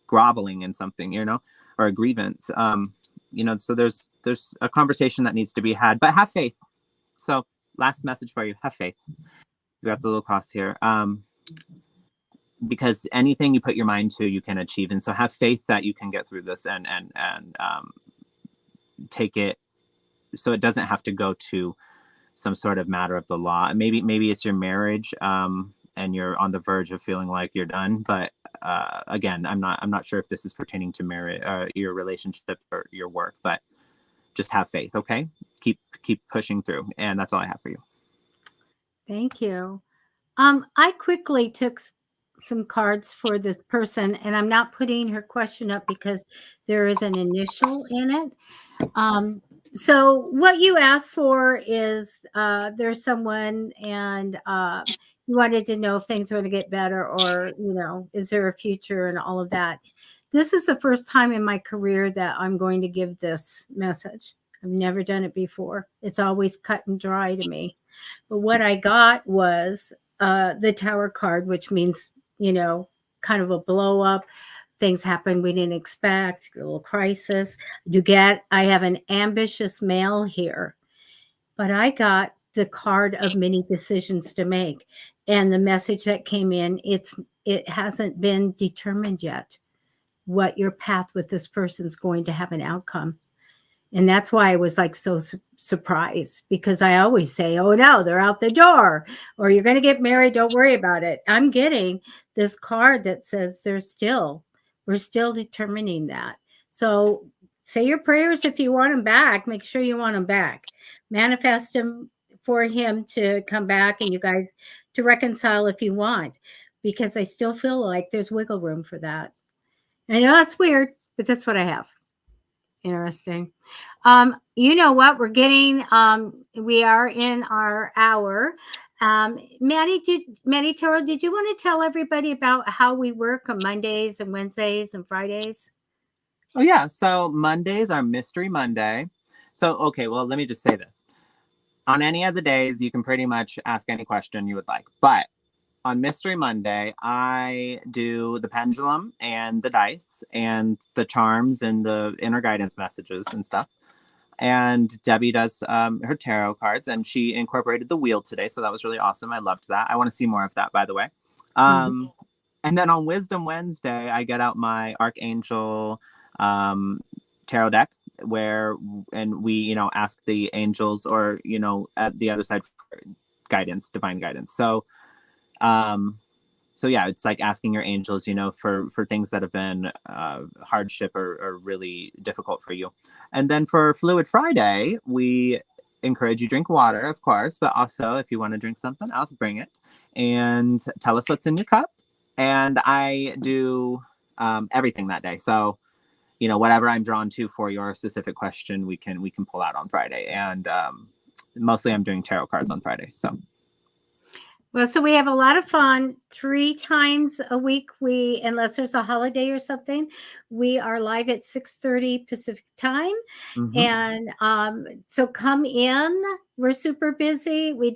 groveling in something, or a grievance. So there's a conversation that needs to be had, but have faith. So last message for you, have faith. You got the little cross here. Because anything you put your mind to, you can achieve. And so have faith that you can get through this and take it so it doesn't have to go to some sort of matter of the law. Maybe it's your marriage, and you're on the verge of feeling like you're done. But again, I'm not sure if this is pertaining to marriage, your relationship, or your work. But just have faith, okay? Keep pushing through, and that's all I have for you. Thank you. I quickly took some cards for this person, and I'm not putting her question up because there is an initial in it. So what you asked for is there's someone, and you wanted to know if things are going to get better, or is there a future and all of that. This is the first time in my career that I'm going to give this message. I've never done it before. It's always cut and dry to me. But what I got was the Tower card, which means, kind of a blow up. Things happen we didn't expect, a little crisis. I have an ambitious male here, but I got the card of many decisions to make. And the message that came in, it hasn't been determined yet what your path with this person's going to have an outcome. And that's why I was like so surprised, because I always say, oh no, they're out the door, or you're going to get married. Don't worry about it. I'm getting this card that says we're still determining that. So say your prayers. If you want them back, make sure you want them back. Manifest them for him to come back and you guys to reconcile if you want, because I still feel like there's wiggle room for that. I know that's weird, but that's what I have. Interesting. You know what? We're getting, we are in our hour. Matty Tarot, did you want to tell everybody about how we work on Mondays and Wednesdays and Fridays? Oh yeah. So Mondays are Mystery Monday. So, okay, well, let me just say this. On any of the days, you can pretty much ask any question you would like. But on Mystery Monday, I do the pendulum and the dice and the charms and the inner guidance messages and stuff. And Debbie does her tarot cards, and she incorporated the wheel today. So that was really awesome. I loved that. I want to see more of that, by the way. And then on Wisdom Wednesday, I get out my Archangel tarot deck, and we, ask the angels, or, at the other side, for guidance, divine guidance. So yeah, it's like asking your angels, for things that have been hardship or really difficult for you. And then for Fluid Friday, we encourage you drink water, of course, but also if you want to drink something else, bring it and tell us what's in your cup. And I do everything that day. So, whatever I'm drawn to for your specific question, we can pull out on Friday. And mostly I'm doing tarot cards on Friday. So. Well, so we have a lot of fun 3 times a week. Unless there's a holiday or something, we are live at 6:30 Pacific time. And so come in. We're super busy. We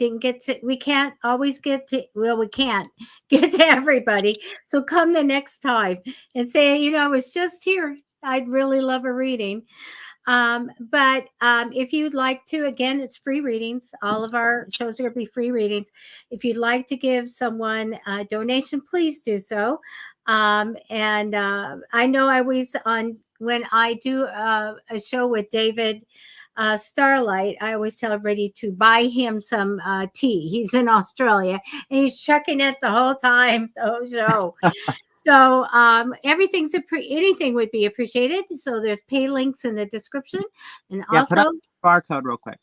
can't always get to, we can't get to everybody. So come the next time and say, I was just here I'd really love a reading. But if you'd like to, again, it's free readings. All of our shows are going to be free readings. If you'd like to give someone a donation, please do so. And I know I always on when I do a show with David Starlight, I always tell everybody to buy him some tea. He's in Australia and he's checking it the whole time, the whole show. So anything would be appreciated. So there's pay links in the description, and Yeah, put also, up the QR code real quick.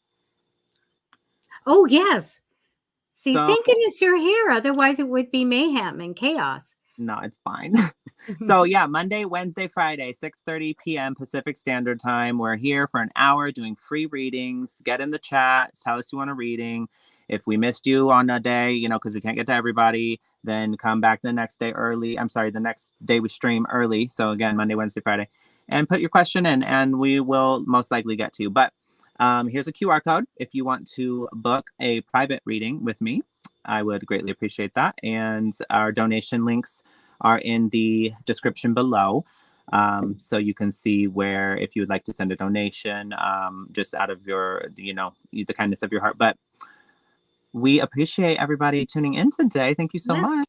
oh yes, see, So thinking it's your hair, otherwise it would be mayhem and chaos. no, it's fine. So yeah, Monday, Wednesday, Friday, 6:30 p.m. Pacific Standard Time. We're here for an hour doing free readings. Get in the chat, tell us you want a reading. If we missed you on a day, you know, because we can't get to everybody, then come back the next day early. I'm sorry, the next day we stream early. So again, Monday, Wednesday, Friday, and put your question in, and we will most likely get to you. But here's a QR code if you want to book a private reading with me. I would greatly appreciate that. And our donation links are in the description below. So you can see where, if you would like to send a donation, just out of your, you know, the kindness of your heart. But we appreciate everybody tuning in today. Thank you so much.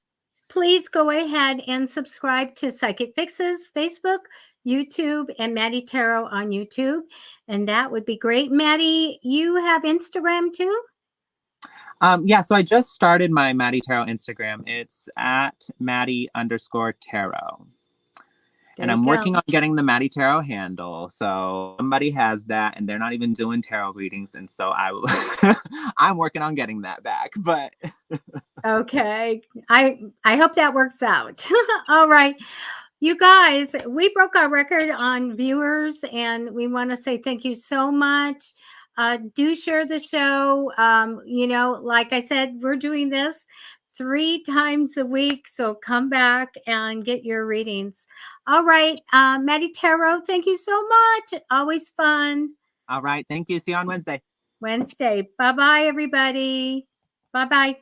Please go ahead and subscribe to Psychic Fixes Facebook, YouTube, and Matty Tarot on YouTube. And that would be great. Matty, you have Instagram too? Yeah, so I just started my Matty Tarot Instagram. It's at Matty_Tarot. And I'm working on getting the Matty Tarot handle. So somebody has that and they're not even doing tarot readings. And so I'm working on getting that back. But okay. I hope that works out. All right. You guys, we broke our record on viewers and we want to say thank you so much. Do share the show. You know, like I said, we're doing this 3 times a week. So come back and get your readings. All right. Matty Tarot, thank you so much. Always fun. all right. Thank you. See you on Wednesday. Wednesday. Bye-bye, everybody. Bye-bye.